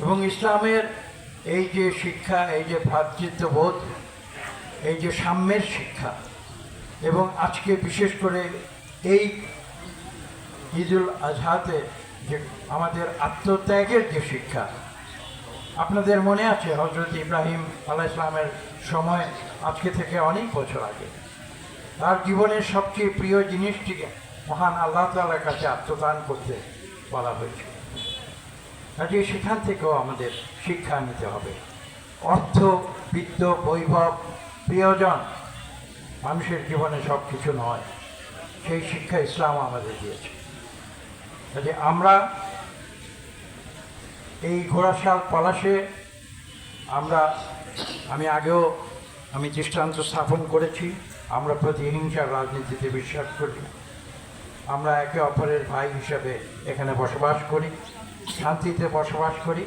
এবং ইসলামের এই যে শিক্ষা, এই যে ভ্রাতৃত্ববোধ, এই যে সাম্যের শিক্ষা, এবং আজকে বিশেষ করে এই ঈদুল আজহাতে যে আমাদের আত্মত্যাগের যে শিক্ষা, আপনাদের মনে আছে হজরত ইব্রাহিম আলাইহিস সালামের সময় আজকে থেকে অনেক বছর আগে তার জীবনের সবচেয়ে প্রিয় জিনিসটিকে মহান আল্লাহ তাআলার কাছে আত্মদান করতে বলা হয়েছে। কাজে সেখান থেকেও আমাদের শিক্ষা নিতে হবে। অর্থ, বিত্ত, বৈভব, প্রিয়জন মানুষের জীবনে সব কিছু নয়, সেই শিক্ষা ইসলাম আমাদের দিয়েছে। কাজে আমরা এই ঘোড়াশাল পলাশে আমি দৃষ্টান্ত স্থাপন করেছি, আমরা প্রতিহিংসার রাজনীতিতে বিশ্বাস করি। আমরা একে অপরের ভাই হিসাবে এখানে বসবাস করি, শান্তিতে বসবাস করি।